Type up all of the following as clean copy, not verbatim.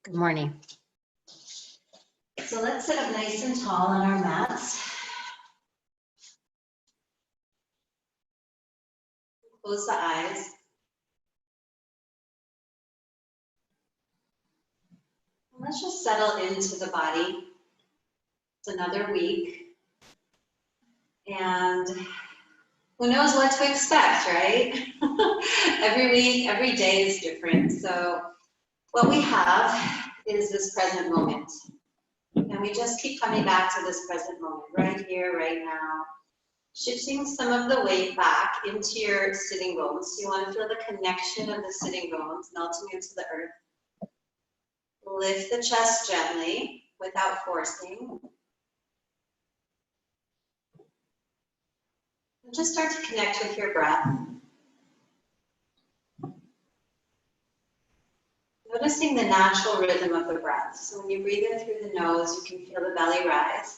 Good morning. So let's sit up nice and tall on our mats. Close the eyes. Let's just settle into the body. It's another week. And who knows what to expect, right? Every week, every day is different. So what we have is this present moment. And we just keep coming back to this present moment, right here, right now. Shifting some of the weight back into your sitting bones. You want to feel the connection of the sitting bones melting into the earth. Lift the chest gently without forcing. And just start to connect with your breath. Noticing the natural rhythm of the breath. So when you breathe in through the nose, you can feel the belly rise.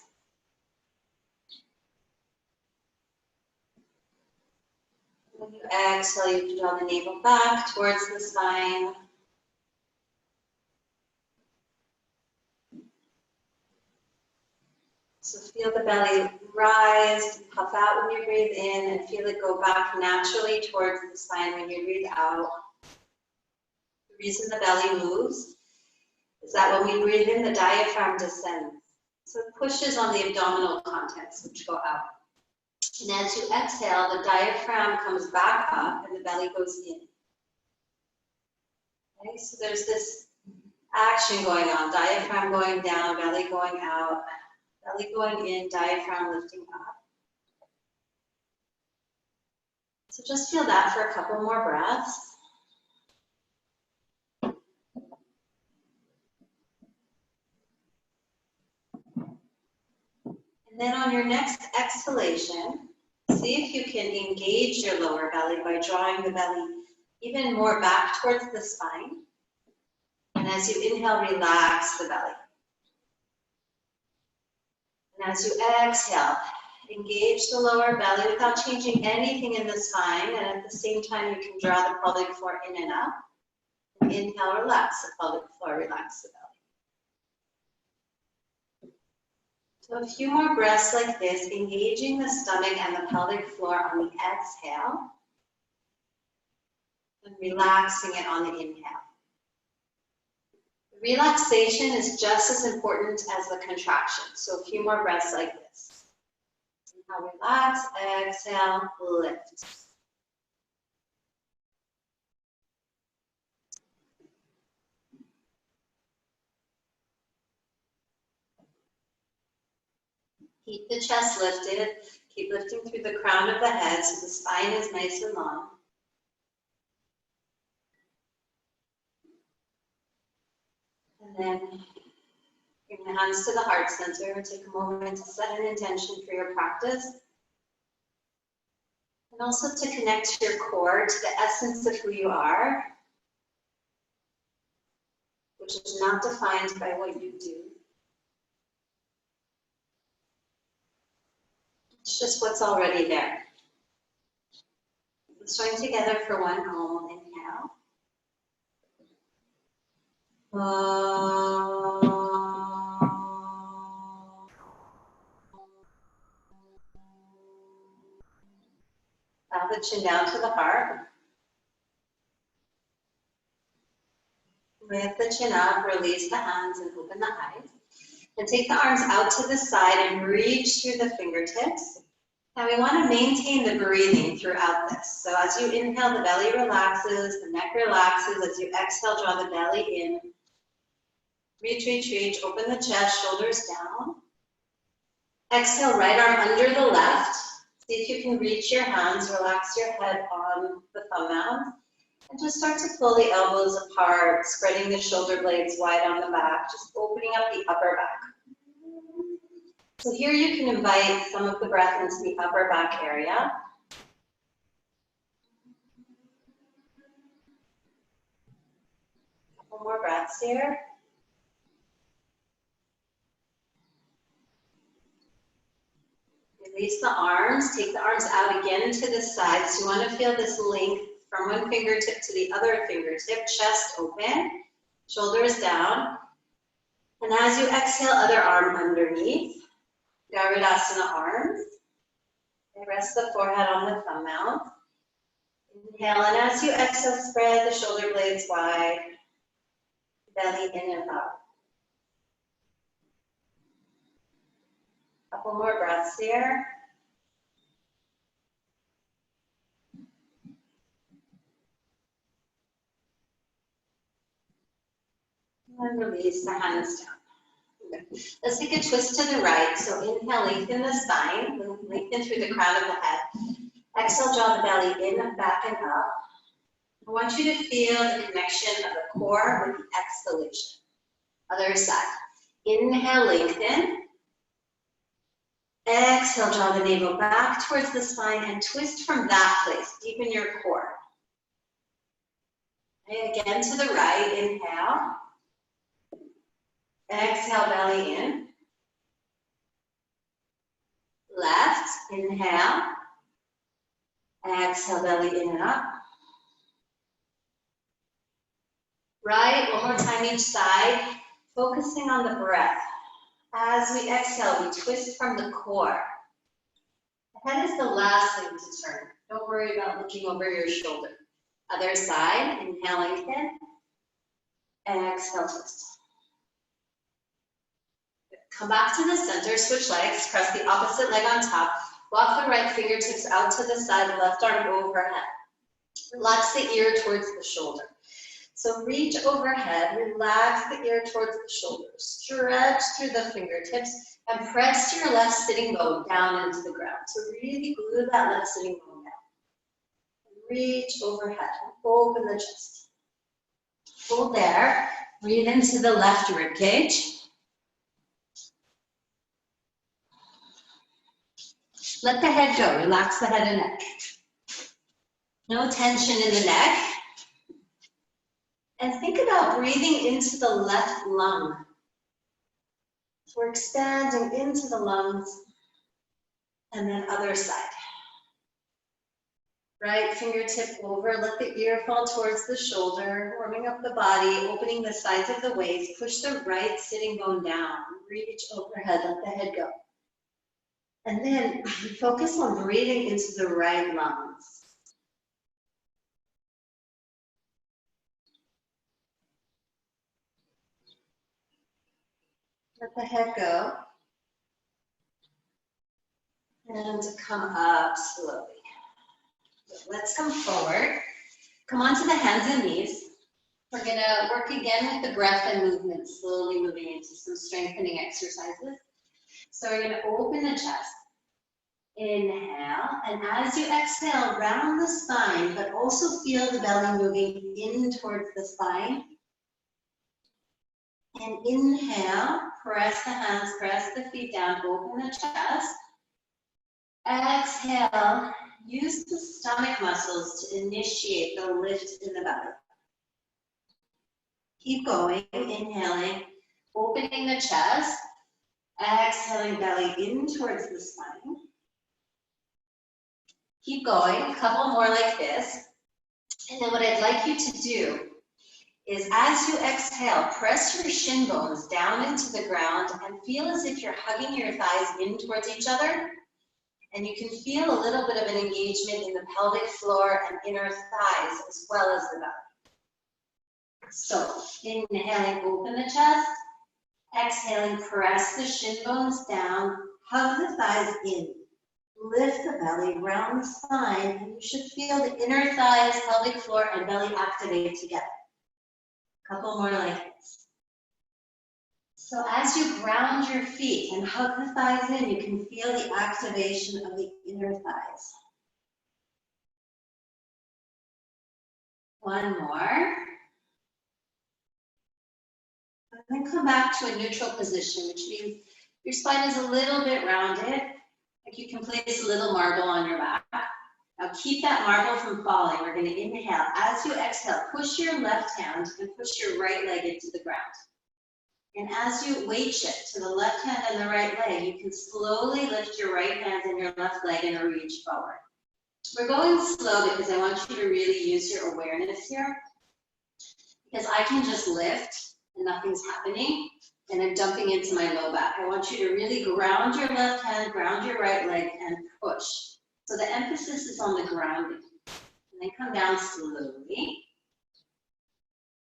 When you exhale, you draw the navel back towards the spine. So feel the belly rise, puff out when you breathe in, and feel it go back naturally towards the spine when you breathe out. The reason the belly moves is that when we breathe in, the diaphragm descends. So it pushes on the abdominal contents, which go out. And as you exhale, the diaphragm comes back up and the belly goes in. Okay, so there's this action going on, diaphragm going down, belly going out, belly going in, diaphragm lifting up. So just feel that for a couple more breaths. And then on your next exhalation, see if you can engage your lower belly by drawing the belly even more back towards the spine. And as you inhale, relax the belly. And as you exhale, engage the lower belly without changing anything in the spine. And at the same time, you can draw the pelvic floor in and up. And inhale, relax the pelvic floor, relax the belly. So a few more breaths like this, engaging the stomach and the pelvic floor on the exhale. And relaxing it on the inhale. The relaxation is just as important as the contraction. So a few more breaths like this. Inhale, relax, exhale, lift. Keep the chest lifted. Keep lifting through the crown of the head so the spine is nice and long. And then bring the hands to the heart center. Take a moment to set an intention for your practice. And also to connect your core to the essence of who you are, which is not defined by what you do. It's just what's already there. Let's join together for one whole inhale. Bow the chin down to the heart. Lift the chin up, release the hands, and open the eyes. And take the arms out to the side and reach through the fingertips. Now we want to maintain the breathing throughout this. So as you inhale, the belly relaxes, the neck relaxes. As you exhale, draw the belly in. Reach, reach, reach. Open the chest, shoulders down. Exhale, right arm under the left. See if you can reach your hands, relax your head on the thumb mound. And just start to pull the elbows apart, spreading the shoulder blades wide on the back, just opening up the upper back. So here you can invite some of the breath into the upper back area. Couple more breaths here. Release the arms, take the arms out again to the sides. You want to feel this length from one fingertip to the other fingertip, chest open. Shoulders down. And as you exhale, other arm underneath. Garudasana arms. Rest the forehead on the thumb mount. Inhale, and as you exhale, spread the shoulder blades wide. Belly in and up. Couple more breaths here. And release the hands down. Okay. Let's take a twist to the right. So inhale, lengthen the spine, lengthen through the crown of the head. Exhale, draw the belly in, back, and up. I want you to feel the connection of the core with the exhalation. Other side. Inhale, lengthen. Exhale, draw the navel back towards the spine and twist from that place. Deepen your core. Okay, again to the right. Inhale. Exhale, belly in. Left. Inhale. Exhale, belly in and up. Right, one more time each side, focusing on the breath. As we exhale, we twist from the core. The head is the last thing to turn. Don't worry about looking over your shoulder. Other side, inhale, lengthen. Exhale, twist. Come back to the center, switch legs, press the opposite leg on top. Walk the right fingertips out to the side, left arm overhead. Relax the ear towards the shoulder. So reach overhead, relax the ear towards the shoulder, stretch through the fingertips, and press your left sitting bone down into the ground. So really glue that left sitting bone down. Reach overhead, and open the chest. Hold there, breathe into the left rib cage. Let the head go, relax the head and neck. No tension in the neck. And think about breathing into the left lung. So we're expanding into the lungs, and then other side. Right fingertip over, let the ear fall towards the shoulder, warming up the body, opening the sides of the waist, push the right sitting bone down, reach overhead, let the head go. And then focus on breathing into the right lungs. Let the head go. And come up slowly. Let's come forward. Come onto the hands and knees. We're gonna work again with the breath and movement, slowly moving into some strengthening exercises. So we're gonna open the chest. Inhale, and as you exhale, round the spine, but also feel the belly moving in towards the spine. And inhale, press the hands, press the feet down, open the chest. Exhale, use the stomach muscles to initiate the lift in the belly. Keep going, inhaling, opening the chest, exhaling, belly in towards the spine. Keep going, a couple more like this. And then what I'd like you to do is as you exhale, press your shin bones down into the ground and feel as if you're hugging your thighs in towards each other. And you can feel a little bit of an engagement in the pelvic floor and inner thighs as well as the belly. So inhaling, open the chest. Exhaling, press the shin bones down, hug the thighs in. Lift the belly, round the spine, and you should feel the inner thighs, pelvic floor, and belly activate together. A couple more like this. So as you ground your feet and hug the thighs in, you can feel the activation of the inner thighs. One more. And then come back to a neutral position, which means your spine is a little bit rounded. Like you can place a little marble on your back. Now keep that marble from falling. We're going to inhale. As you exhale, push your left hand and push your right leg into the ground. And as you weight shift to the left hand and the right leg, you can slowly lift your right hand and your left leg and reach forward. We're going slow because I want you to really use your awareness here. because I can just lift and nothing's happening, and I'm dumping into my low back. I want you to really ground your left hand, ground your right leg, and push. So the emphasis is on the grounding. And then come down slowly.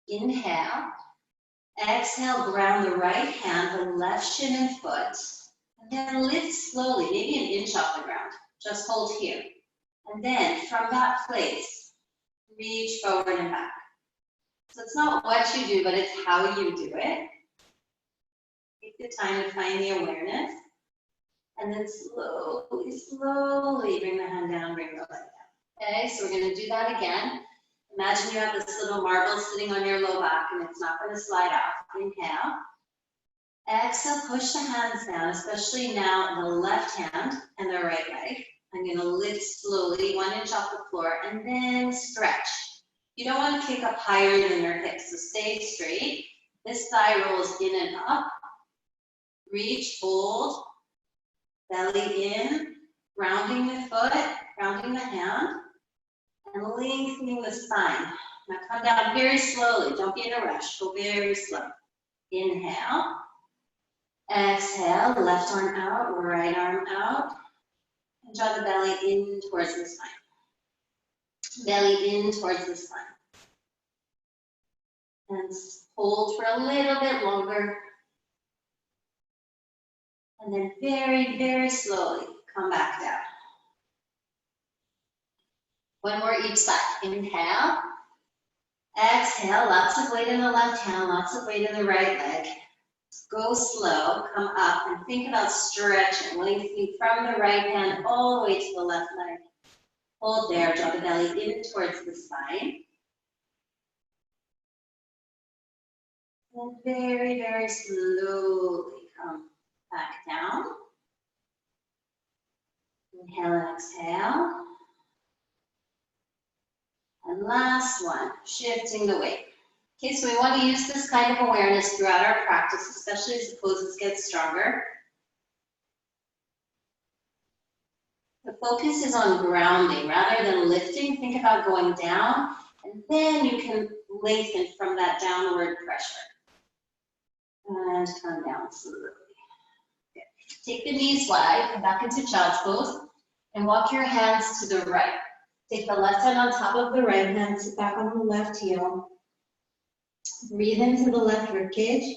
Inhale. Exhale, ground the right hand, the left shin and foot. And then lift slowly, maybe an inch off the ground. Just hold here. And then from that place, reach forward and back. So it's not what you do, but it's how you do it. Take the time to find the awareness. And then slowly, slowly bring the hand down, bring the leg down. Okay, so we're going to do that again. Imagine you have this little marble sitting on your low back and it's not going to slide off. Inhale. Exhale, push the hands down, especially now the left hand and the right leg. I'm going to lift slowly, 1 inch off the floor, and then stretch. You don't want to kick up higher than your hips, so stay straight. This thigh rolls in and up. Reach, hold, belly in, grounding the foot, grounding the hand, and lengthening the spine. Now come down very slowly. Don't be in a rush. Go very slow. Inhale. Exhale. Left arm out, right arm out. And draw the belly in towards the spine. Belly in towards the spine. And hold for a little bit longer. And then very, very slowly come back down. One more each side. Inhale. Exhale. Lots of weight in the left hand, lots of weight in the right leg. Go slow, come up, and think about stretching, lengthening from the right hand all the way to the left leg. Hold there, draw the belly in towards the spine. And very, very slowly come back down. Inhale and exhale. And last one, shifting the weight. Okay, so we want to use this kind of awareness throughout our practice, especially as the poses get stronger. The focus is on grounding rather than lifting. Think about going down, and then you can lengthen from that downward pressure. And come down slowly. Okay. Take the knees wide, come back into child's pose, and walk your hands to the right. Take the left hand on top of the right hand, sit back on the left heel. Breathe into the left ribcage.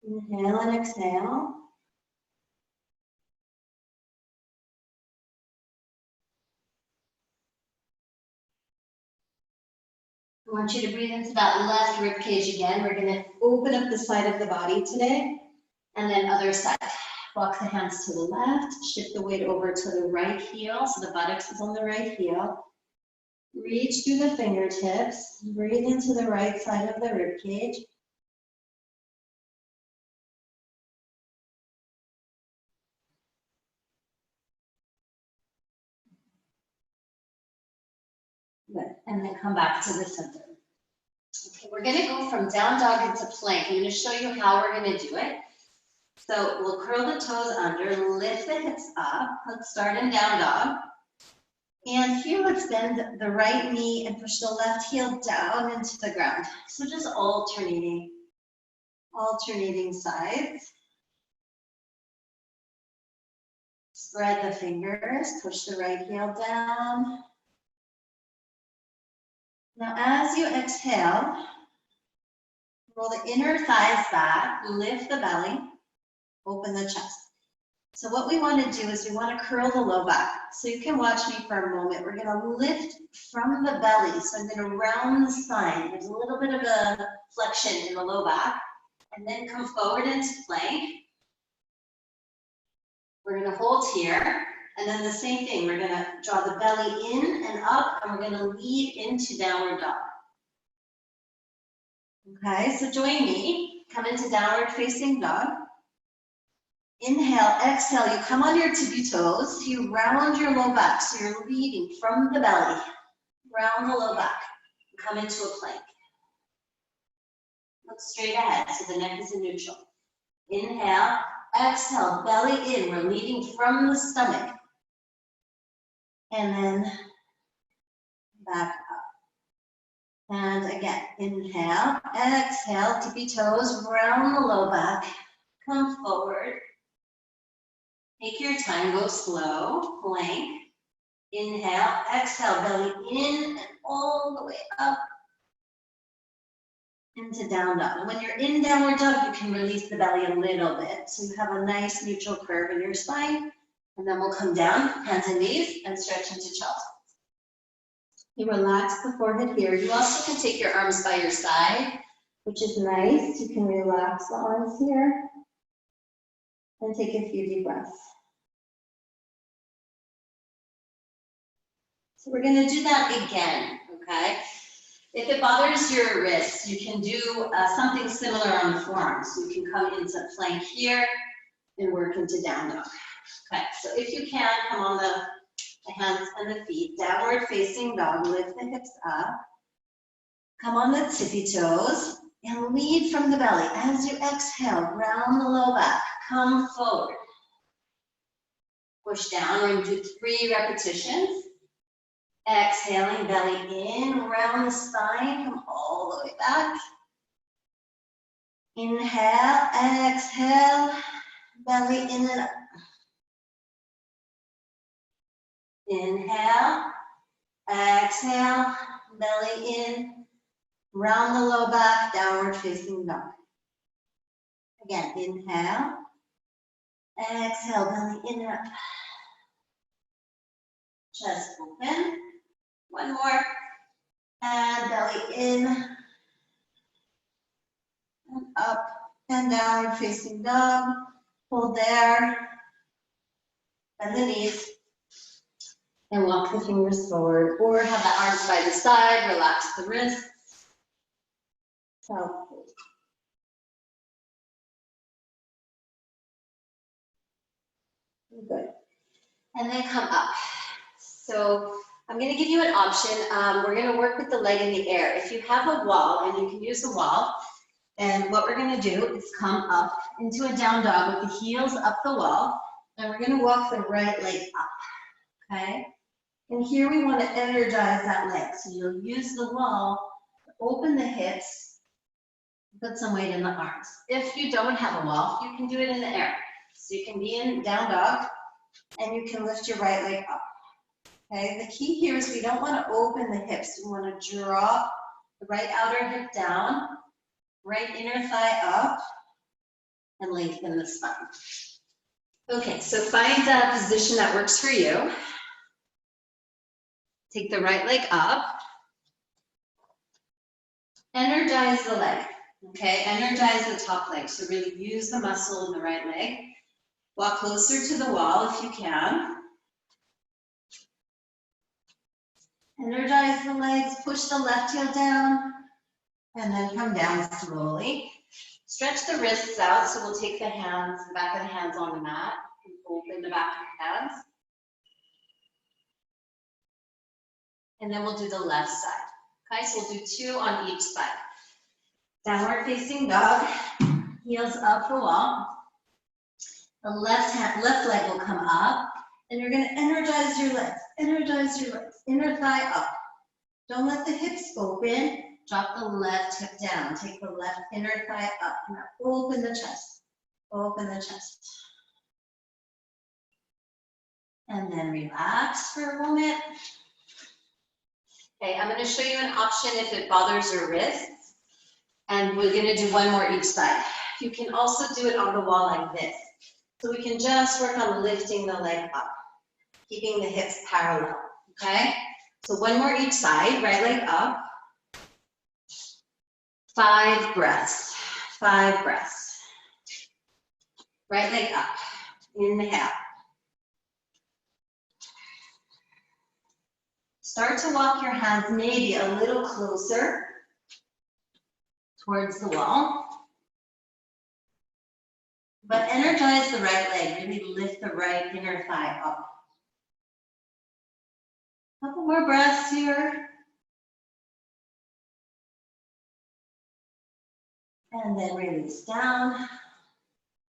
Inhale and exhale. I want you to breathe into that left ribcage again. We're going to open up the side of the body today. And then other side. Walk the hands to the left. Shift the weight over to the right heel. So the buttocks is on the right heel. Reach through the fingertips. Breathe into the right side of the ribcage. Good. And then come back to the center. Okay, we're going to go from down dog into plank. I'm going to show you how we're going to do it. So we'll curl the toes under, lift the hips up. Let's start in down dog. And here, let's bend the right knee and push the left heel down into the ground. So just alternating sides. Spread the fingers, push the right heel down. Now, as you exhale, roll the inner thighs back, lift the belly, open the chest. So what we want to do is we want to curl the low back. So you can watch me for a moment. We're going to lift from the belly. So I'm going to round the spine. There's a little bit of a flexion in the low back. And then come forward into plank. We're going to hold here. And then the same thing. We're going to draw the belly in and up. And we're going to lead into downward dog. Okay, so join me. Come into downward facing dog. Inhale, exhale, you come on your tippy toes, you round your low back, so you're leading from the belly, round the low back, come into a plank. Look straight ahead, so the neck is in neutral. Inhale, exhale, belly in, we're leading from the stomach. And then back up. And again, inhale, exhale, tippy toes, round the low back, come forward. Take your time, go slow, plank. Inhale, exhale, belly in and all the way up into down dog. And when you're in downward dog, you can release the belly a little bit. So you have a nice neutral curve in your spine. And then we'll come down, hands and knees, and stretch into child. You relax the forehead here. You also can take your arms by your side, which is nice. You can relax the arms here. And take a few deep breaths. So we're going to do that again, okay? If it bothers your wrists, you can do something similar on the forearms. So you can come into plank here and work into down dog. Okay, so if you can, come on the hands and the feet, downward facing dog, lift the hips up. Come on the tippy toes and lead from the belly. As you exhale, round the low back, come forward. Push down, we're going to do 3 repetitions. Exhaling, belly in, round the spine, come all the way back. Inhale, exhale, belly in and up. Inhale, exhale, belly in, round the low back, downward facing dog. Again, inhale, exhale, belly in and up. Chest open. One more. And belly in, and up, and downward facing dog. Hold there. Bend the knees. And walk the fingers forward, or have the arms by the side, relax the wrists. So, good. And then come up. So I'm going to give you an option. We're going to work with the leg in the air. If you have a wall, and you can use a wall, and what we're going to do is come up into a down dog with the heels up the wall, and we're going to walk the right leg up, okay? And here we want to energize that leg. So you'll use the wall to open the hips, put some weight in the arms. If you don't have a wall, you can do it in the air. So you can be in down dog, and you can lift your right leg up. Okay, the key here is we don't want to open the hips. We want to drop the right outer hip down, right inner thigh up, and lengthen the spine. Okay, so find a position that works for you. Take the right leg up. Energize the leg, okay? Energize the top leg. So really use the muscle in the right leg. Walk closer to the wall if you can. Energize the legs, push the left heel down, and then come down slowly. Stretch the wrists out, so we'll take the hands, the back of the hands on the mat, and open the back of the hands. And then we'll do the left side. Okay, so we'll do 2 on each side. Downward facing dog, heels up the wall. The left leg will come up, and you're going to energize your legs. Energize your legs. Inner thigh up. Don't let the hips open. Drop the left hip down. Take the left inner thigh up. Now open the chest. Open the chest. And then relax for a moment. Okay, I'm going to show you an option if it bothers your wrists. And we're going to do 1 more each side. You can also do it on the wall like this. So we can just work on lifting the leg up, keeping the hips parallel, okay? So 1 more each side, right leg up. 5 breaths, 5 breaths. Right leg up, inhale. Start to walk your hands maybe a little closer towards the wall. But energize the right leg, really lift the right inner thigh up. Couple more breaths here. And then release down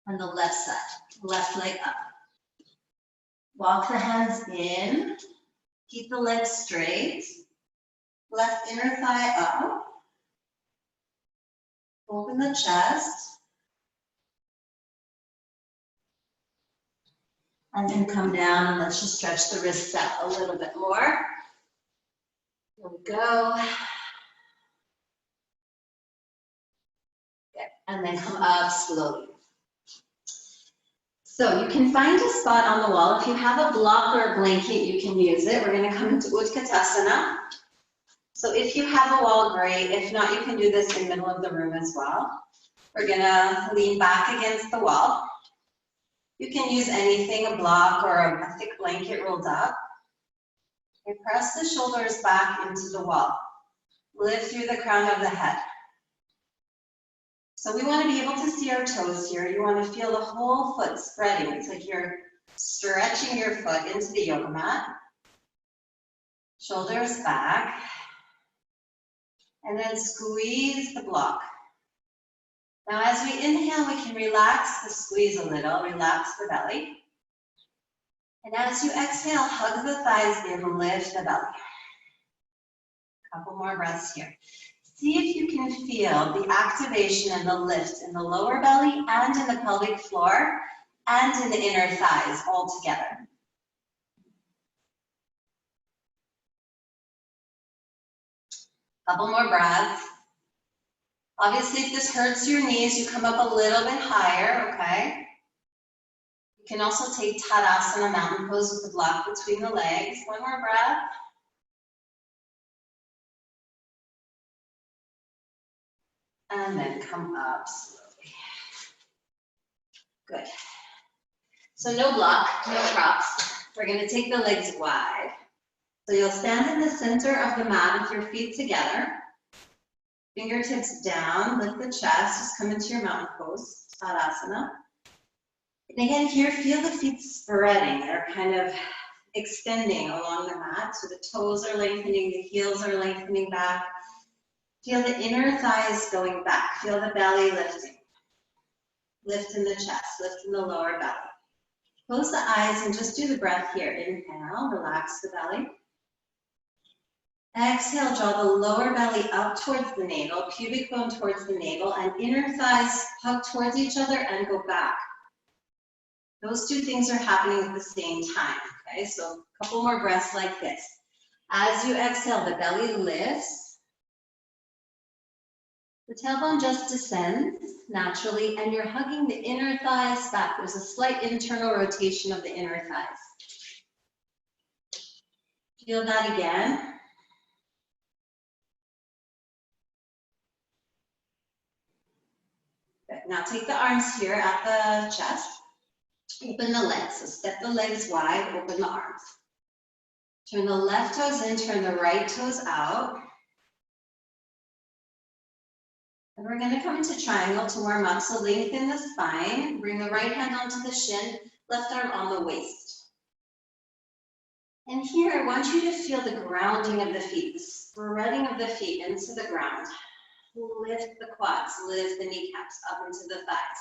on the left side, left leg up. Walk the hands in, keep the legs straight. Left inner thigh up. Open the chest. And then come down and let's just stretch the wrists out a little bit more. Here we go. Good. And then come up slowly. So you can find a spot on the wall. If you have a block or a blanket, you can use it. We're going to come into Utkatasana. So if you have a wall, great. If not, you can do this in the middle of the room as well. We're going to lean back against the wall. You can use anything, a block or a thick blanket rolled up. Okay, press the shoulders back into the wall. Lift through the crown of the head. So we want to be able to see our toes here. You want to feel the whole foot spreading. It's like you're stretching your foot into the yoga mat. Shoulders back. And then squeeze the block. Now as we inhale, we can relax the squeeze a little, relax the belly. And as you exhale, hug the thighs in, lift the belly. Couple more breaths here. See if you can feel the activation and the lift in the lower belly and in the pelvic floor and in the inner thighs all together. Couple more breaths. Obviously, if this hurts your knees, you come up a little bit higher, okay? You can also take Tadasana, mountain pose with the block between the legs. One more breath. And then come up slowly. Good. So no block, no props. We're going to take the legs wide. So you'll stand in the center of the mat with your feet together. Fingertips down, lift the chest, just come into your mountain pose, Tadasana. And again, here, feel the feet spreading. They're kind of extending along the mat. So the toes are lengthening, the heels are lengthening back. Feel the inner thighs going back. Feel the belly lifting. Lift in the chest, lift in the lower belly. Close the eyes and just do the breath here. Inhale, relax the belly. Exhale, draw the lower belly up towards the navel, pubic bone towards the navel, and inner thighs hug towards each other and go back. Those two things are happening at the same time, okay? So a couple more breaths like this. As you exhale, the belly lifts. The tailbone just descends naturally, and you're hugging the inner thighs back. There's a slight internal rotation of the inner thighs. Feel that again. Good. Now take the arms here at the chest. Open the legs. So step the legs wide, open the arms. Turn the left toes in, turn the right toes out. And we're going to come into triangle to warm up. So lengthen the spine, bring the right hand onto the shin, left arm on the waist. And here I want you to feel the grounding of the feet, the spreading of the feet into the ground. Lift the quads, lift the kneecaps up into the thighs.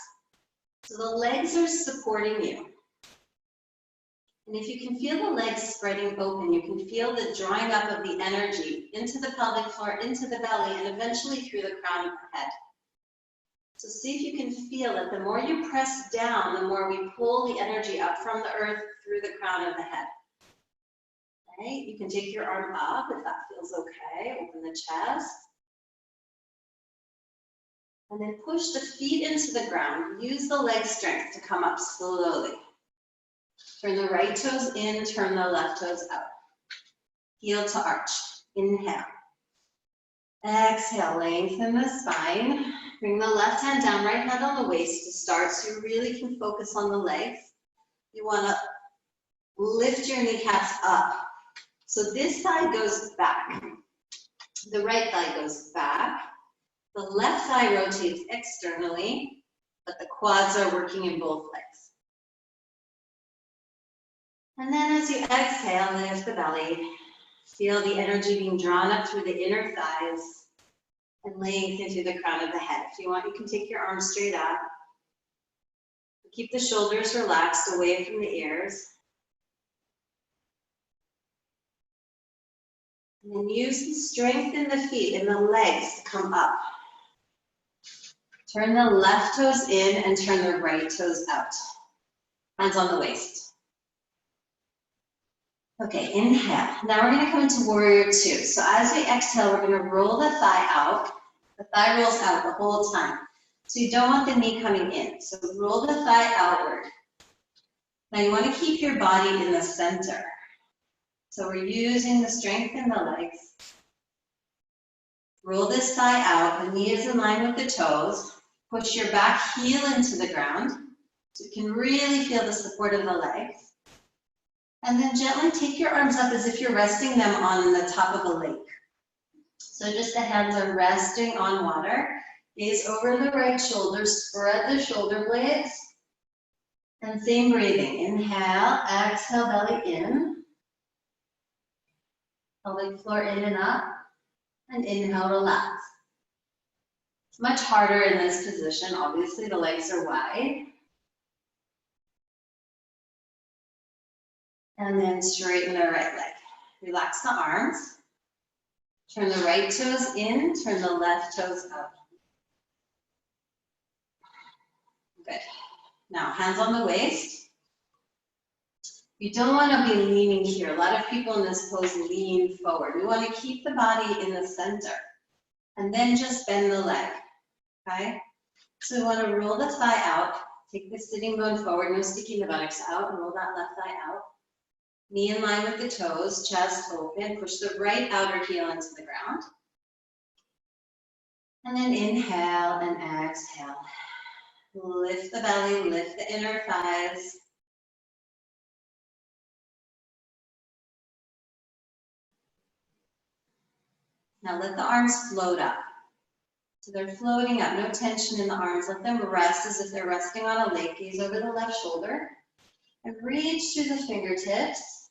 So the legs are supporting you. And if you can feel the legs spreading open, you can feel the drawing up of the energy into the pelvic floor, into the belly, and eventually through the crown of the head. So see if you can feel it. The more you press down, the more we pull the energy up from the earth through the crown of the head. Okay, you can take your arm up if that feels okay. Open the chest. And then push the feet into the ground. Use the leg strength to come up slowly. Turn the right toes in, turn the left toes out. Heel to arch. Inhale. Exhale, lengthen the spine. Bring the left hand down, right hand on the waist to start, so you really can focus on the legs. You want to lift your kneecaps up. So this thigh goes back. The right thigh goes back. The left thigh rotates externally, but the quads are working in both legs. And then as you exhale, lift the belly. Feel the energy being drawn up through the inner thighs and lengthen through the crown of the head. If you want, you can take your arms straight up. Keep the shoulders relaxed away from the ears. And then use the strength in the feet, in the legs to come up. Turn the left toes in and turn the right toes out. Hands on the waist. Okay, inhale. Now we're gonna come into warrior two. So as we exhale, we're gonna roll the thigh out. The thigh rolls out the whole time. So you don't want the knee coming in. So roll the thigh outward. Now you wanna keep your body in the center. So we're using the strength in the legs. Roll this thigh out, the knee is in line with the toes. Push your back heel into the ground so you can really feel the support of the legs. And then gently take your arms up as if you're resting them on the top of a lake. So just the hands are resting on water. Gaze over the right shoulder, spread the shoulder blades. And same breathing. Inhale, exhale, belly in. Pelvic floor in and up. And inhale, relax. It's much harder in this position. Obviously, the legs are wide. And then straighten the right leg. Relax the arms. Turn the right toes in, turn the left toes up. Good. Now, hands on the waist. You don't want to be leaning here. A lot of people in this pose lean forward. We want to keep the body in the center. And then just bend the leg, okay? So we want to roll the thigh out. Take the sitting bone forward, no sticking the buttocks out. Roll that left thigh out. Knee in line with the toes, chest open. Push the right outer heel into the ground. And then inhale and exhale. Lift the belly, lift the inner thighs. Now let the arms float up. So they're floating up, no tension in the arms. Let them rest as if they're resting on a lake. Gaze over the left shoulder. And reach through the fingertips.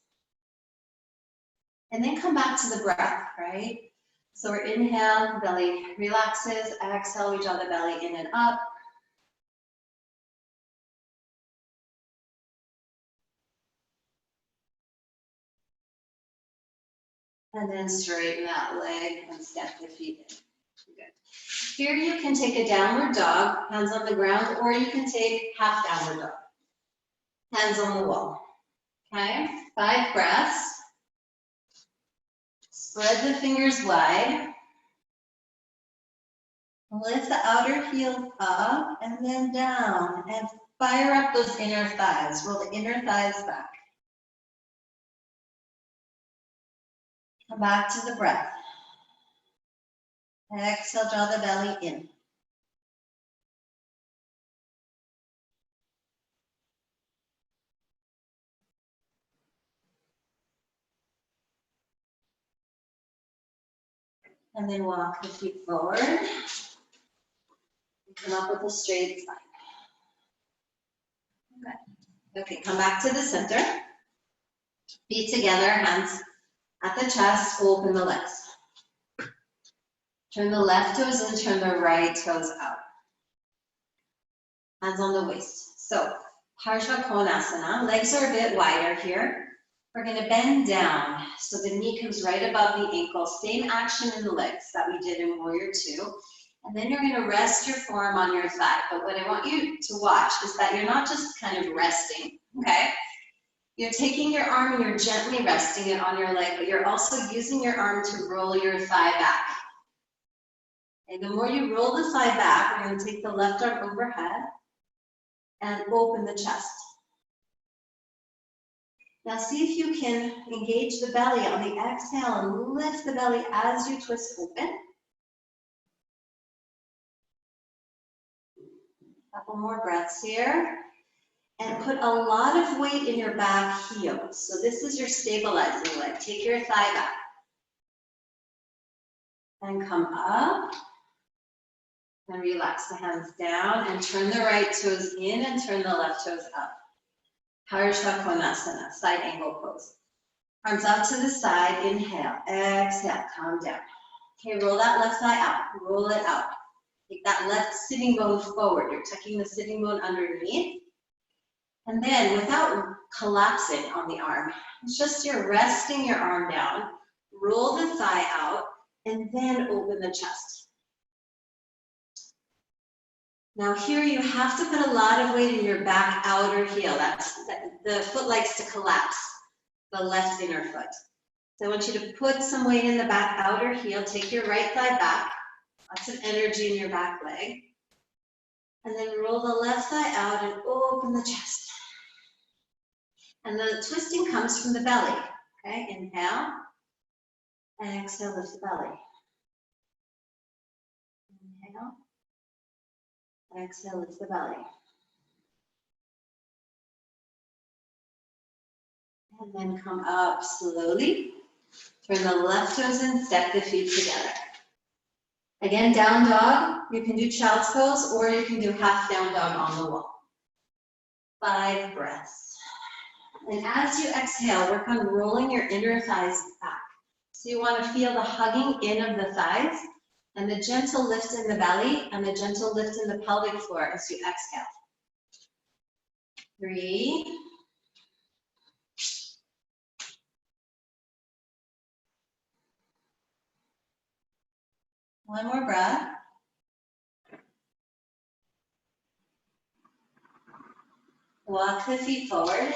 And then come back to the breath, right? So we're inhale, belly relaxes. Exhale, we draw the belly in and up. And then straighten that leg and step the feet in. Good. Here you can take a downward dog, hands on the ground, or you can take half downward dog. Hands on the wall. Okay, 5 breaths. Spread the fingers wide. Lift the outer heel up and then down. And fire up those inner thighs. Roll the inner thighs back. Come back to the breath. Exhale, draw the belly in. And then walk the feet forward. Come up with a straight spine. Okay, come back to the center. Feet together, hands at the chest, open the legs. Turn the left toes in, turn the right toes out. Hands on the waist. So, Harsha Konasana, legs are a bit wider here. We're gonna bend down so the knee comes right above the ankle. Same action in the legs that we did in Warrior Two. And then you're gonna rest your forearm on your thigh. But what I want you to watch is that you're not just kind of resting, okay? You're taking your arm and you're gently resting it on your leg, but you're also using your arm to roll your thigh back. And the more you roll the thigh back, we're gonna take the left arm overhead and open the chest. Now see if you can engage the belly on the exhale and lift the belly as you twist open. Couple more breaths here. And put a lot of weight in your back heel. So this is your stabilizing leg. Take your thigh back. And come up. And relax the hands down and turn the right toes in and turn the left toes up. Harsha Konasana, side angle pose. Arms out to the side, inhale, exhale, calm down. Okay, roll that left thigh out, roll it out. Take that left sitting bone forward. You're tucking the sitting bone underneath. And then without collapsing on the arm, it's just you're resting your arm down, roll the thigh out, and then open the chest. Now here you have to put a lot of weight in your back outer heel. The foot likes to collapse, the left inner foot. So I want you to put some weight in the back outer heel. Take your right thigh back, lots of energy in your back leg. And then roll the left thigh out and open the chest. And the twisting comes from the belly. Okay, inhale. And exhale, lift the belly. Inhale. Exhale, lift the belly. And then come up slowly. Turn the left toes in, step the feet together. Again, down dog. You can do child's pose or you can do half down dog on the wall. 5 breaths. And as you exhale, work on rolling your inner thighs back. So you want to feel the hugging in of the thighs and the gentle lift in the belly and the gentle lift in the pelvic floor as you exhale. 3. 1 more breath. Walk the feet forward.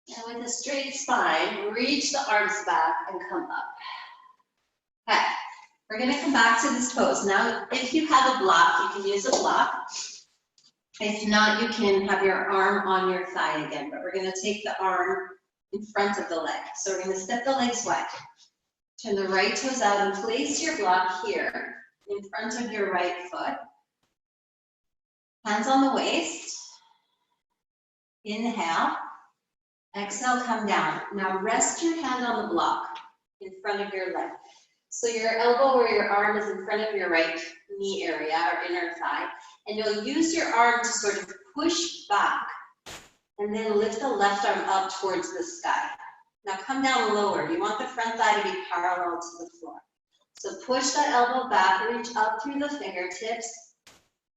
And with a straight spine, reach the arms back and come up. Okay, we're going to come back to this pose. Now, if you have a block, you can use a block. If not, you can have your arm on your thigh again, but we're going to take the arm in front of the leg. So we're going to step the legs wide. Turn the right toes out and place your block here in front of your right foot. Hands on the waist. Inhale. Exhale, come down. Now rest your hand on the block in front of your leg. So your elbow or your arm is in front of your right knee area or inner thigh. And you'll use your arm to sort of push back and then lift the left arm up towards the sky. Now come down lower. You want the front thigh to be parallel to the floor. So push that elbow back, reach up through the fingertips,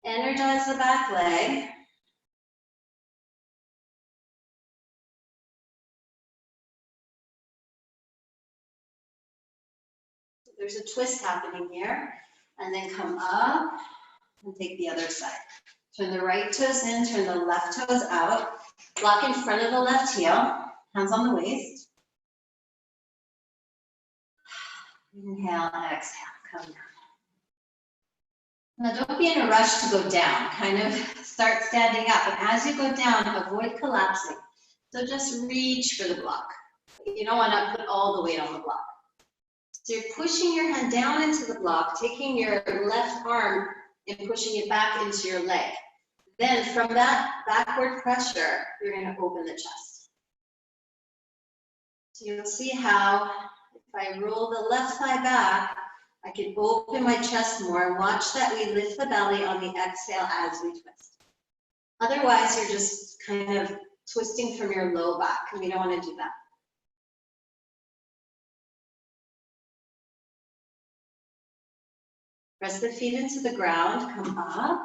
energize the back leg. There's a twist happening here, and then come up and take the other side. Turn the right toes in, turn the left toes out, block in front of the left heel, hands on the waist. Inhale and exhale, come down. Now don't be in a rush to go down, kind of start standing up, and as you go down, avoid collapsing. So just reach for the block. You don't want to put all the weight on the block. So you're pushing your hand down into the block, taking your left arm and pushing it back into your leg. Then from that backward pressure, you're going to open the chest. So you'll see how if I roll the left thigh back, I can open my chest more and watch that we lift the belly on the exhale as we twist. Otherwise, you're just kind of twisting from your low back, and we don't want to do that. Press the feet into the ground, come up,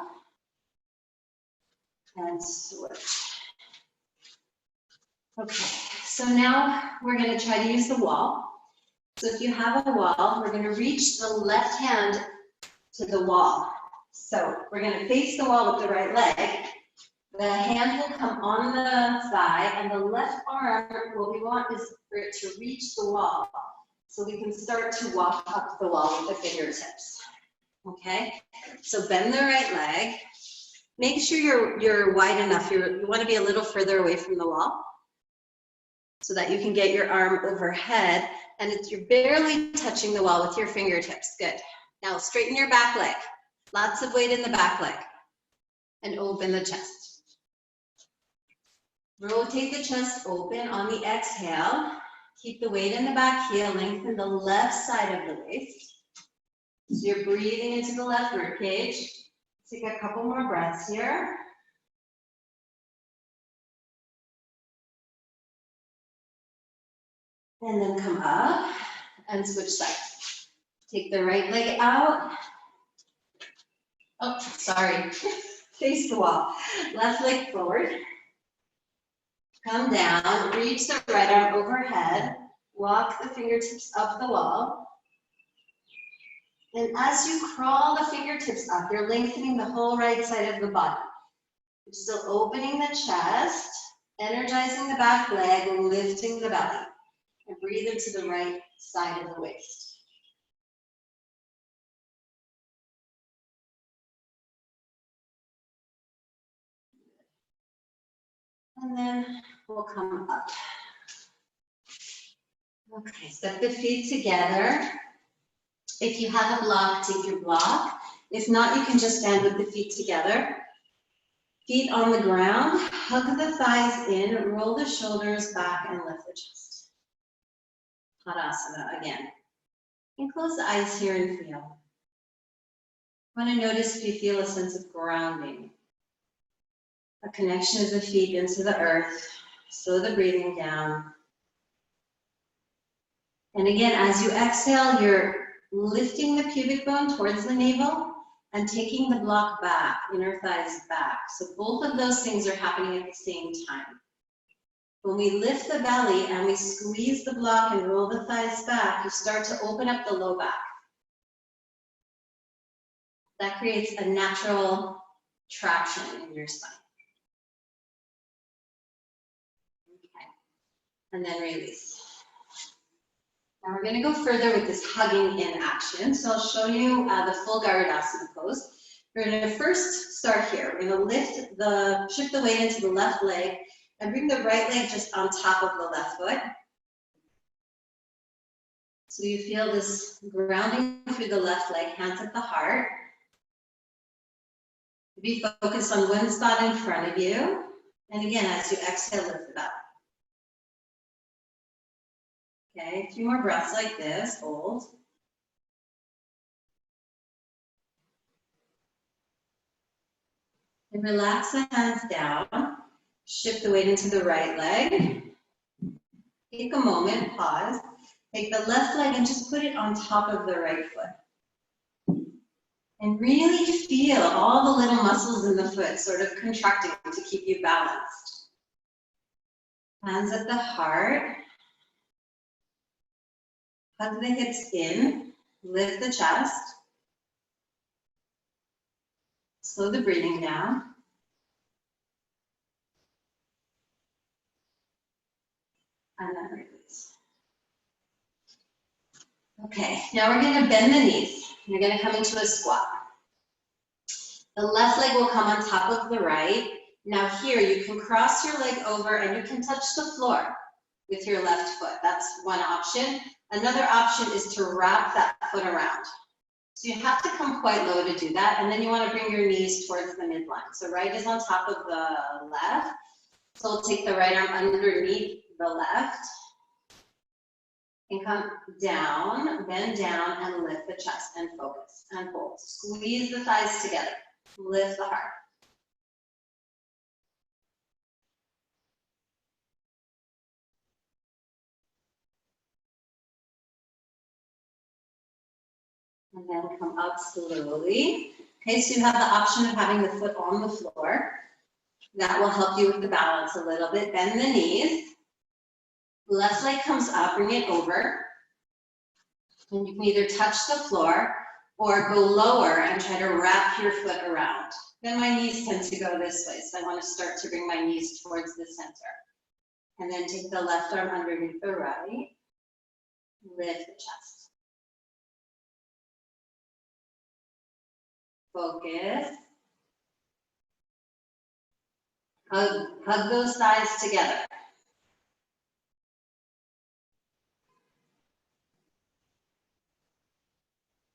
and switch. Okay, so now we're going to try to use the wall. So if you have a wall, we're going to reach the left hand to the wall. So we're going to face the wall with the right leg. The hand will come on the thigh, and the left arm, what we want is for it to reach the wall. So we can start to walk up the wall with the fingertips. Okay, so bend the right leg. Make sure you're wide enough. You want to be a little further away from the wall so that you can get your arm overhead, and you're barely touching the wall with your fingertips. Good. Now straighten your back leg. Lots of weight in the back leg. And open the chest. Rotate the chest open on the exhale. Keep the weight in the back heel. Lengthen the left side of the waist. So you're breathing into the left rib cage. Take a couple more breaths here. And then come up and switch sides. Take the right leg out. Oh, sorry. Face the wall. Left leg forward. Come down, reach the right arm overhead. Walk the fingertips up the wall. And as you crawl the fingertips up, you're lengthening the whole right side of the body. You're still opening the chest, energizing the back leg, lifting the belly. And breathe into the right side of the waist. And then we'll come up. Okay, step the feet together. If you have a block, take your block. If not, you can just stand with the feet together. Feet on the ground, hug the thighs in, roll the shoulders back and lift the chest. Tadasana again. And close the eyes here and feel. I want to notice if you feel a sense of grounding. A connection of the feet into the earth. Slow the breathing down. And again, as you exhale, you're lifting the pubic bone towards the navel and taking the block back, inner thighs back. So both of those things are happening at the same time. When we lift the belly and we squeeze the block and roll the thighs back, you start to open up the low back. That creates a natural traction in your spine. Okay. And then release. Now we're going to go further with this hugging in action. So I'll show you the full Garudasana pose. We're going to first start here. We're going to shift the weight into the left leg and bring the right leg just on top of the left foot. So you feel this grounding through the left leg, hands at the heart. Be focused on one spot in front of you. And again, as you exhale, lift it up. Okay, a few more breaths like this, hold. And relax the hands down. Shift the weight into the right leg. Take a moment, pause. Take the left leg and just put it on top of the right foot. And really feel all the little muscles in the foot sort of contracting to keep you balanced. Hands at the heart. Hug the hips in, lift the chest. Slow the breathing down. And then release. Okay, now we're going to bend the knees. You're going to come into a squat. The left leg will come on top of the right. Now here, you can cross your leg over and you can touch the floor with your left foot. That's one option. Another option is to wrap that foot around. So you have to come quite low to do that, and then you want to bring your knees towards the midline. So right is on top of the left. So we'll take the right arm underneath the left and come down, bend down, and lift the chest and focus and hold. Squeeze the thighs together. Lift the heart. And then come up slowly. Okay, so you have the option of having the foot on the floor. That will help you with the balance a little bit. Bend the knees. Left leg comes up, bring it over. And you can either touch the floor or go lower and try to wrap your foot around. Then my knees tend to go this way, so I want to start to bring my knees towards the center. And then take the left arm underneath the right. Lift the chest. Focus. Hug those thighs together.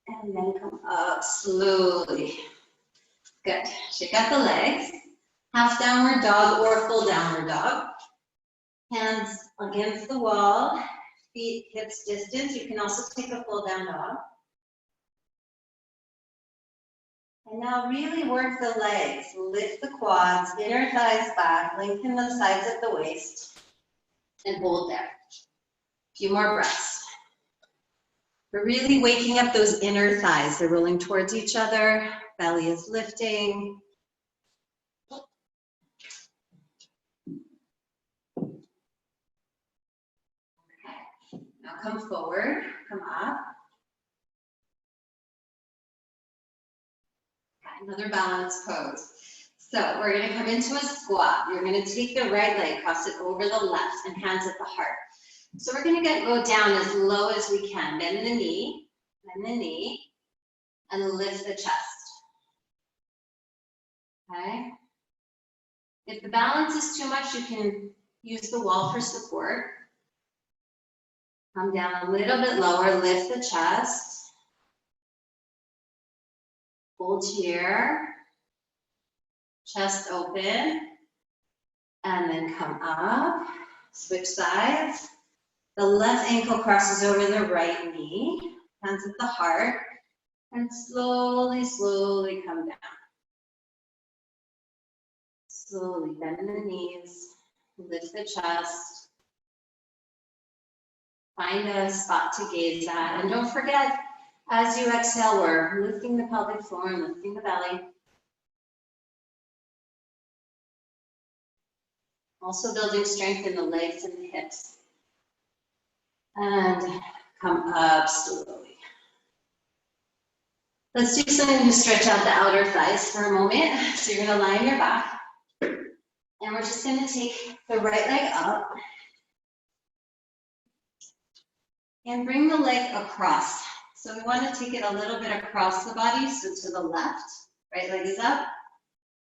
And then come up slowly. Good. Shake out the legs. Half downward dog or full downward dog. Hands against the wall. Feet hips distance. You can also take a full down dog. And now really work the legs. Lift the quads, inner thighs back, lengthen the sides of the waist, and hold there. A few more breaths. We're really waking up those inner thighs. They're rolling towards each other. Belly is lifting. Okay. come forward, come up. Okay, another balance pose. So we're gonna come into a squat. You're gonna take the right leg, cross it over the left, and hands at the heart. So we're gonna go down as low as we can. Bend the knee, and lift the chest. Okay? If the balance is too much, you can use the wall for support. Come down a little bit lower, lift the chest. Hold here. Chest open. And then come up. Switch sides. The left ankle crosses over the right knee. Hands at the heart. And slowly, slowly come down. Slowly bend the knees. Lift the chest. Find a spot to gaze at. And don't forget, as you exhale, we're lifting the pelvic floor and lifting the belly. Also building strength in the legs and the hips. And come up slowly. Let's do something to stretch out the outer thighs for a moment. So you're gonna lie on your back. And we're just gonna take the right leg up. And bring the leg across. So we want to take it a little bit across the body, so to the left. Right leg is up.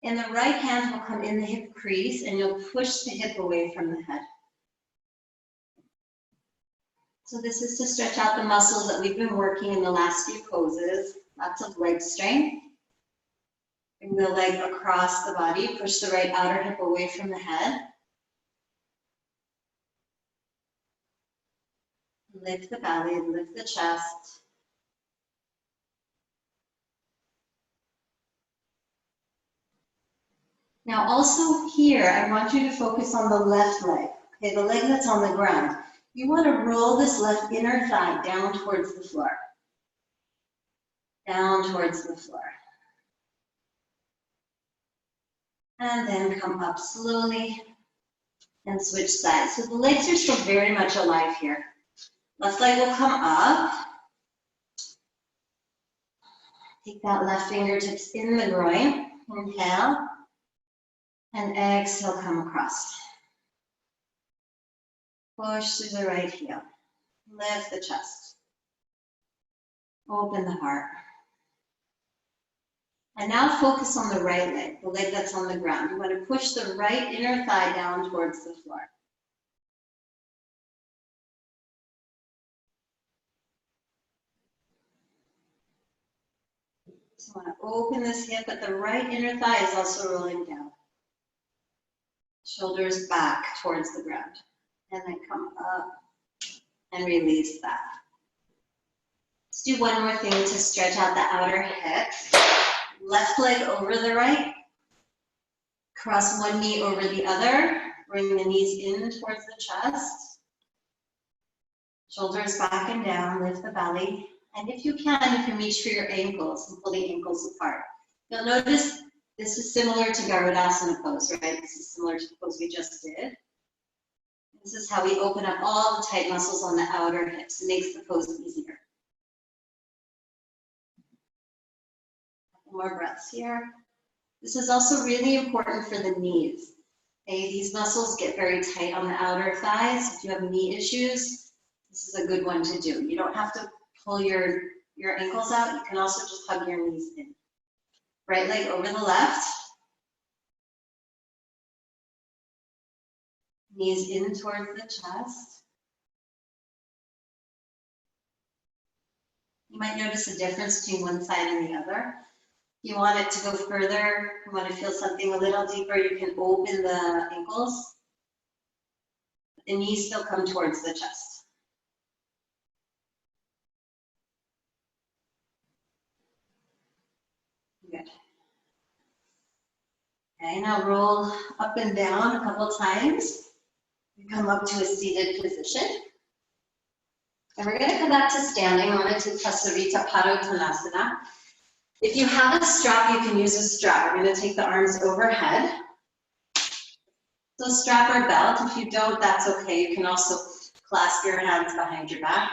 And the right hand will come in the hip crease, and you'll push the hip away from the head. So this is to stretch out the muscles that we've been working in the last few poses. Lots of leg strength. Bring the leg across the body, push the right outer hip away from the head. Lift the belly, lift the chest. Now also here, I want you to focus on the left leg, okay, the leg that's on the ground. You want to roll this left inner thigh down towards the floor. Down towards the floor. And then come up slowly and switch sides. So the legs are still very much alive here. Left leg will come up. Take that left fingertips in the groin. Inhale. And exhale, come across. Push through the right heel. Lift the chest. Open the heart. And now focus on the right leg, the leg that's on the ground. You want to push the right inner thigh down towards the floor. So I want to open this hip, but the right inner thigh is also rolling down. Shoulders back towards the ground. And then come up and release that. Let's do one more thing to stretch out the outer hip. Left leg over the right. Cross one knee over the other. Bring the knees in towards the chest. Shoulders back and down, lift the belly. And if you can reach for your ankles and pull the ankles apart. You'll notice this is similar to Garudasana pose, right? This is similar to the pose we just did. This is how we open up all the tight muscles on the outer hips. It makes the pose easier. More breaths here. This is also really important for the knees. Okay, these muscles get very tight on the outer thighs. If you have knee issues, this is a good one to do. You don't have to pull your ankles out. You can also just hug your knees in. Right leg over the left. Knees in towards the chest. You might notice a difference between one side and the other. If you want it to go further, you want to feel something a little deeper, you can open the ankles. The knees still come towards the chest. Good. Okay, now roll up and down a couple times. Come up to a seated position. And we're going to come back to standing. I want to take Pasarita Padottanasana. If you have a strap, you can use a strap. We're going to take the arms overhead. So strap or belt. If you don't, that's okay. You can also clasp your hands behind your back.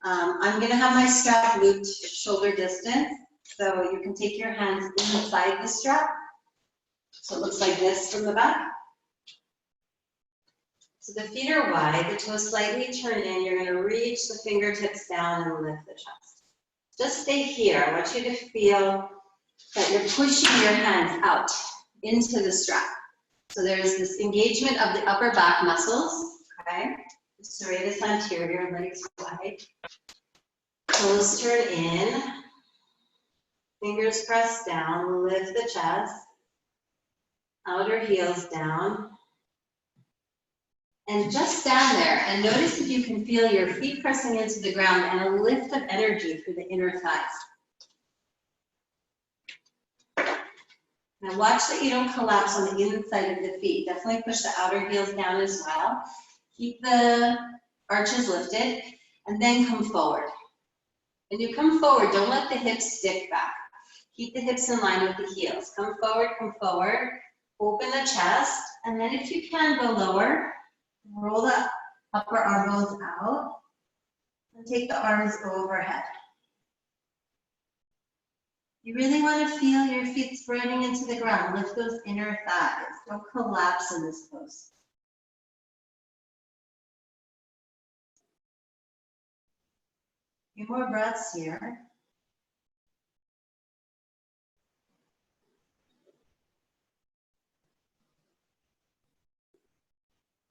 I'm gonna have my strap looped shoulder distance, so you can take your hands inside the strap. So it looks like this from the back. So the feet are wide, the toes slightly turn in. You're gonna reach the fingertips down and lift the chest. Just stay here. I want you to feel that you're pushing your hands out into the strap. So there's this engagement of the upper back muscles, okay? Serratus anterior, legs wide. Toes turn in. Fingers press down, lift the chest. Outer heels down. And just stand there and notice if you can feel your feet pressing into the ground and a lift of energy through the inner thighs. Now watch that you don't collapse on the inside of the feet. Definitely push the outer heels down as well. Keep the arches lifted and then come forward. When you come forward, don't let the hips stick back. Keep the hips in line with the heels. Come forward, open the chest, and then if you can go lower, roll the upper arm bones out and take the arms overhead. You really want to feel your feet spreading into the ground. Lift those inner thighs. Don't collapse in this pose. A few more breaths here.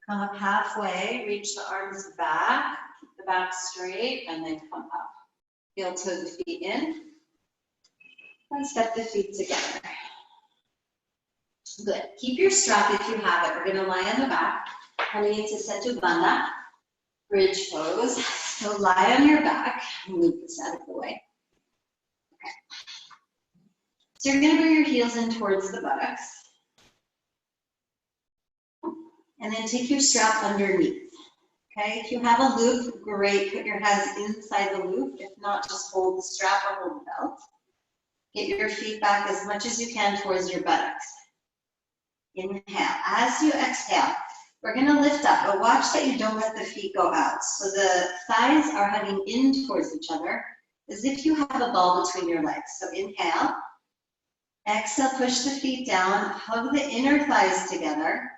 Come up halfway, reach the arms back, keep the back straight, and then come up. Heel toe the feet in, and step the feet together. Good. Keep your strap if you have it. We're going to lie on the back, coming into Setu Bandha, bridge pose. So lie on your back, move this out of the way. Okay. So you're going to bring your heels in towards the buttocks. And then take your strap underneath, okay? If you have a loop, great, put your hands inside the loop. If not, just hold the strap or hold the belt. Get your feet back as much as you can towards your buttocks. Inhale. As you exhale, we're gonna lift up, but watch that you don't let the feet go out. So the thighs are hugging in towards each other, as if you have a ball between your legs. So inhale. Exhale, push the feet down, hug the inner thighs together.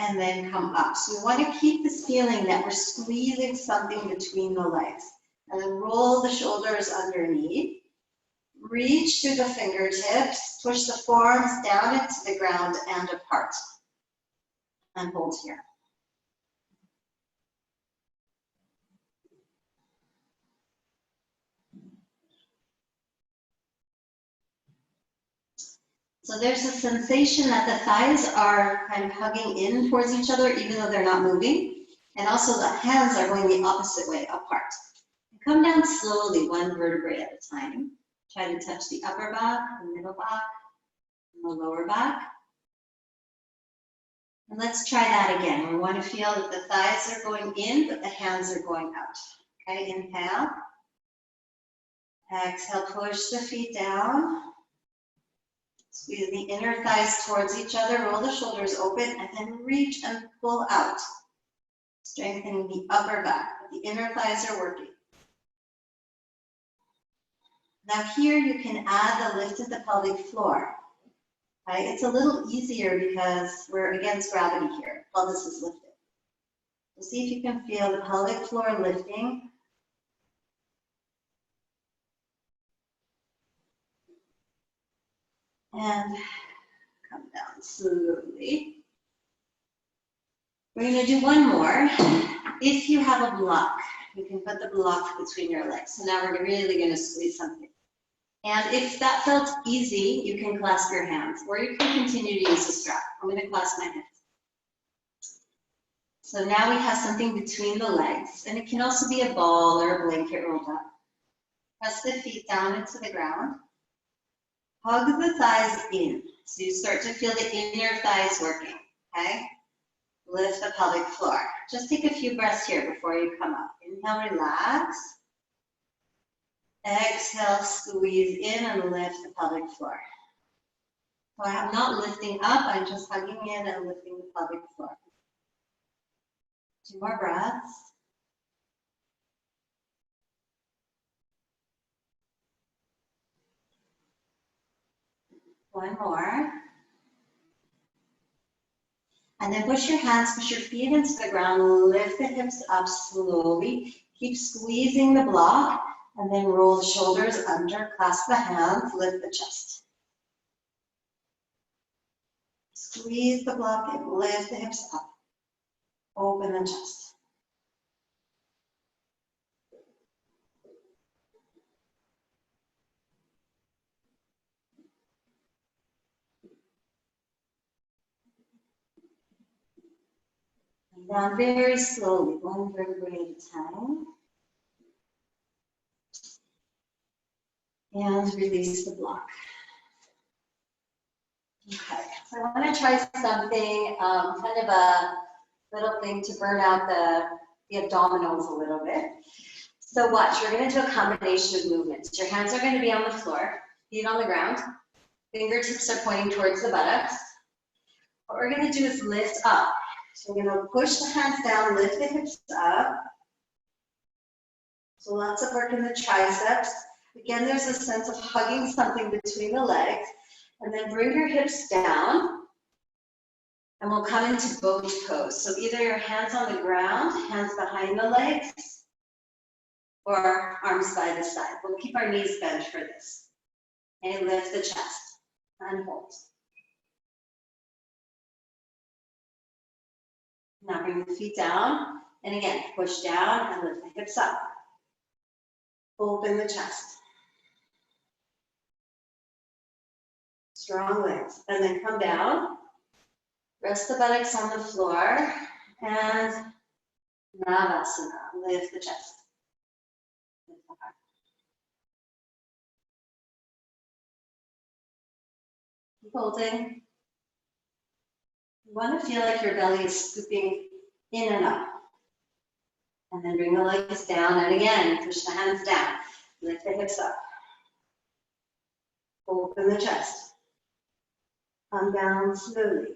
And then come up. So we want to keep this feeling that we're squeezing something between the legs. And then roll the shoulders underneath. Reach through the fingertips. Push the forearms down into the ground and apart. And hold here. So there's a sensation that the thighs are kind of hugging in towards each other even though they're not moving. And also the hands are going the opposite way, apart. Come down slowly, one vertebrae at a time. Try to touch the upper back, the middle back, and the lower back. And let's try that again. We want to feel that the thighs are going in, but the hands are going out. Okay, inhale. Exhale, push the feet down. Squeeze the inner thighs towards each other, roll the shoulders open, and then reach and pull out. Strengthening the upper back. The inner thighs are working. Now here you can add the lift of the pelvic floor. Okay? It's a little easier because we're against gravity here. Pelvis is lifted. So see if you can feel the pelvic floor lifting. And come down slowly. We're going to do one more. If you have a block, you can put the block between your legs. So now we're really going to squeeze something. And if that felt easy, you can clasp your hands, or you can continue to use the strap. I'm going to clasp my hands. So now we have something between the legs, and it can also be a ball or a blanket rolled up. Press the feet down into the ground. Hug the thighs in. So you start to feel the inner thighs working, okay? Lift the pelvic floor. Just take a few breaths here before you come up. Inhale, relax. Exhale, squeeze in and lift the pelvic floor. So I'm not lifting up, I'm just hugging in and lifting the pelvic floor. 2 more breaths. One more. And then push your hands, push your feet into the ground, lift the hips up slowly. Keep squeezing the block, and then roll the shoulders under, clasp the hands, lift the chest. Squeeze the block and lift the hips up. Open the chest. Down very slowly, one vertebrae at a time. And release the block. Okay, so I want to try something, kind of a little thing to burn out the abdominals a little bit. So watch, we're going to do a combination of movements. Your hands are going to be on the floor, feet on the ground, fingertips are pointing towards the buttocks. What we're going to do is lift up. So we're going to push the hands down, lift the hips up. So lots of work in the triceps. Again, there's a sense of hugging something between the legs. And then bring your hips down. And we'll come into boat pose. So either your hands on the ground, hands behind the legs, or arms by the side. We'll keep our knees bent for this. And lift the chest and hold. Now bring the feet down, and again, push down and lift the hips up. Open the chest. Strong legs. And then come down. Rest the buttocks on the floor. And Navasana. Lift the chest. Lift the heart. Keep holding. You want to feel like your belly is scooping in and up. And then bring the legs down, and again, push the hands down. Lift the hips up. Open the chest. Come down slowly.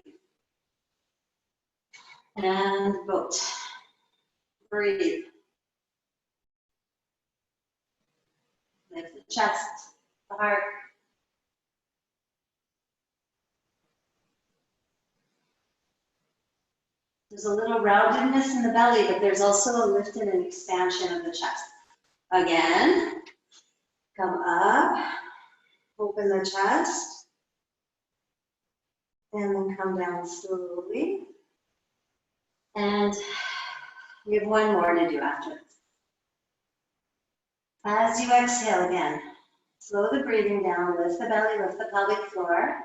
And boat. Breathe. Lift the chest, the heart. There's a little roundedness in the belly, but there's also a lift and an expansion of the chest. Again, come up, open the chest, and then come down slowly. And we have one more to do after this. As you exhale again, slow the breathing down, lift the belly, lift the pelvic floor.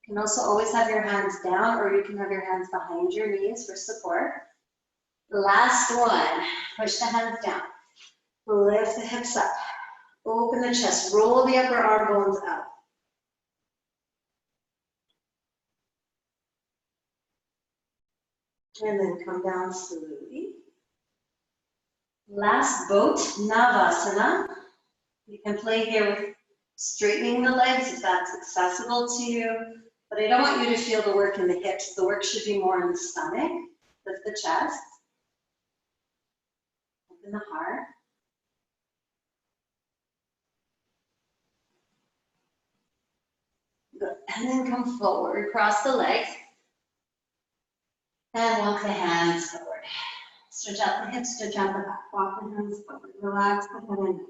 You can also always have your hands down, or you can have your hands behind your knees for support. Last one, push the hands down. Lift the hips up. Open the chest, roll the upper arm bones up. And then come down slowly. Last boat, Navasana. You can play here with straightening the legs if that's accessible to you. But I don't want you to feel the work in the hips. The work should be more in the stomach. Lift the chest. Open the heart. Good. And then come forward. Cross the legs. And walk the hands forward. Stretch out the hips, stretch out the back. Walk the hands forward. Relax the head and neck.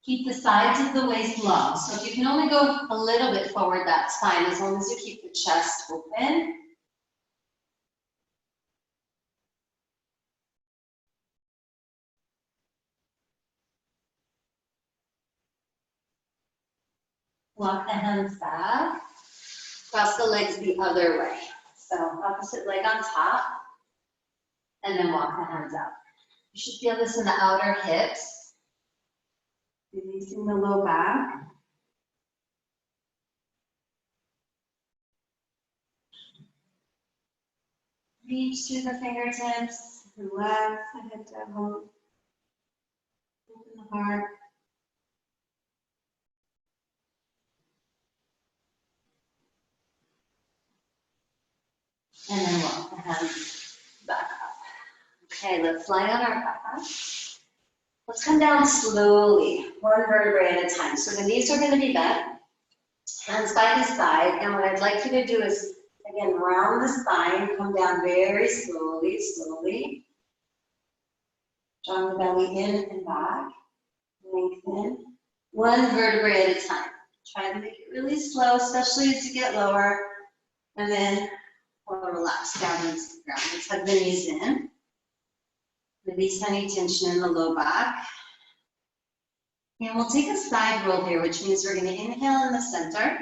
Keep the sides of the waist long. So if you can only go a little bit forward, that's fine, as long as you keep the chest open. Walk the hands back. Cross the legs the other way. So opposite leg on top. And then walk the hands out. You should feel this in the outer hips. Releasing the low back. Reach through the fingertips. Relax the head down. Open the heart. And then walk the hands back up. Okay, let's lie on our back. Let's come down slowly, one vertebrae at a time. So the knees are going to be bent, hands by the side. And what I'd like you to do is, again, round the spine, come down very slowly, slowly. Drawing the belly in and back. Lengthen. One vertebrae at a time. Try to make it really slow, especially as you get lower. And then we'll relax down into the ground. Let's hug the knees in. Release any tension in the low back. And we'll take a side roll here, which means we're going to inhale in the center.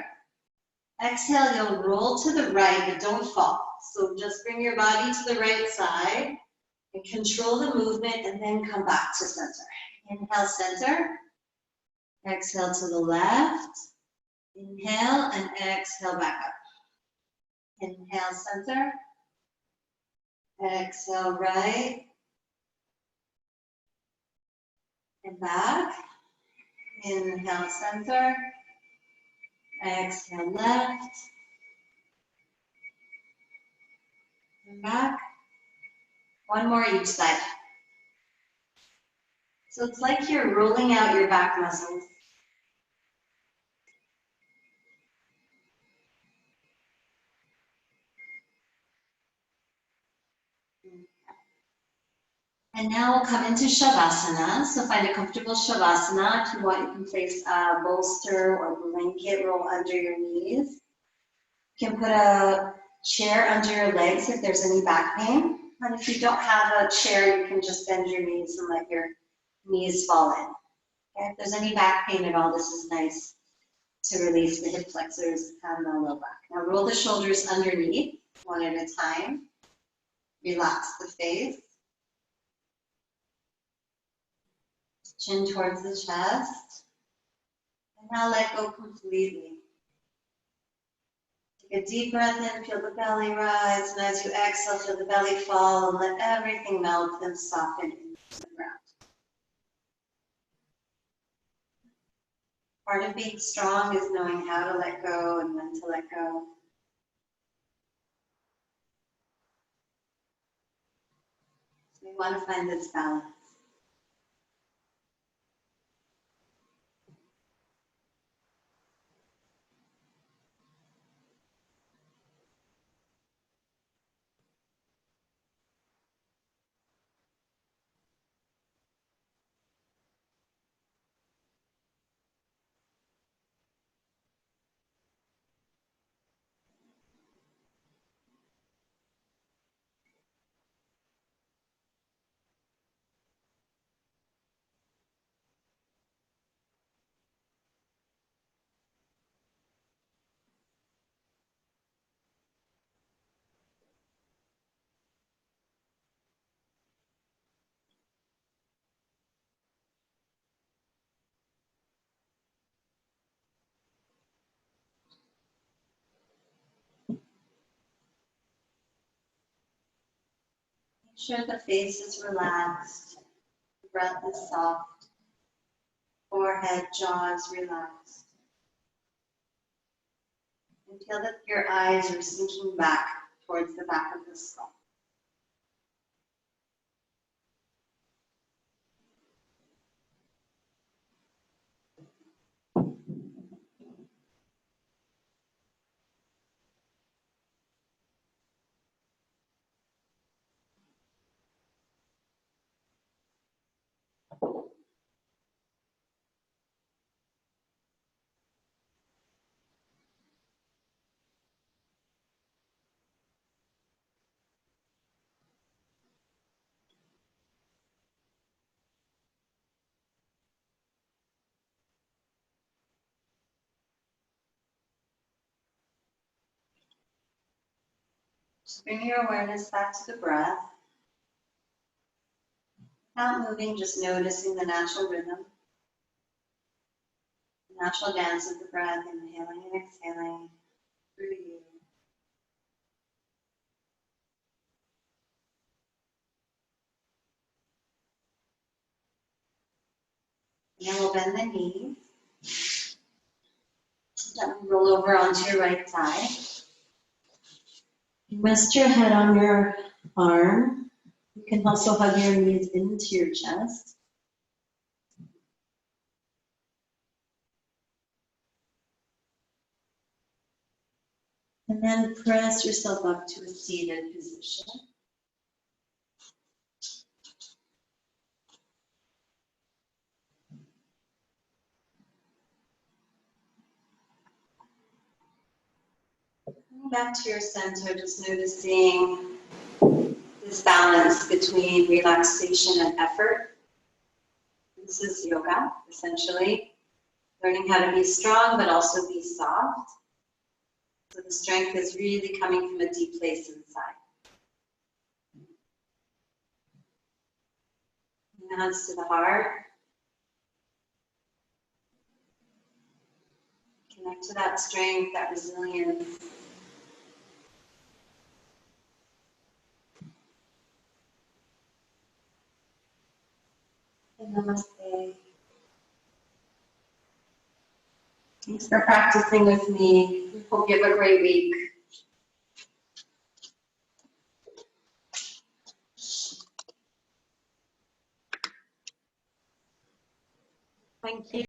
Exhale, you'll roll to the right, but don't fall. So just bring your body to the right side and control the movement and then come back to center. Inhale, center. Exhale to the left. Inhale and exhale back up. Inhale, center. Exhale, right. And back. Inhale, center. Exhale, left. And back. One more each side. So it's like you're rolling out your back muscles. And now we'll come into Shavasana. So find a comfortable Shavasana. If you want, you can place a bolster or blanket roll under your knees. You can put a chair under your legs if there's any back pain. And if you don't have a chair, you can just bend your knees and let your knees fall in. Okay? If there's any back pain at all, this is nice to release the hip flexors and the low back. Now roll the shoulders underneath, one at a time. Relax the face. Chin towards the chest. And now let go completely. Take a deep breath in, feel the belly rise, and as you exhale, feel the belly fall and let everything melt and soften into the ground. Part of being strong is knowing how to let go and when to let go. So we want to find this balance. Make sure the face is relaxed, the breath is soft, forehead, jaws relaxed. And feel that your eyes are sinking back towards the back of the skull. Just bring your awareness back to the breath. Not moving, just noticing the natural rhythm. The natural dance of the breath, inhaling and exhaling through you. And then we'll bend the knees. Then roll over onto your right side. Rest your head on your arm. You can also hug your knees into your chest. And then press yourself up to a seated position. Coming back to your center, just noticing this balance between relaxation and effort. This is yoga, essentially. Learning how to be strong, but also be soft. So the strength is really coming from a deep place inside. Nods to the heart. Connect to that strength, that resilience. And namaste. Thanks for practicing with me. Hope you have a great week. Thank you.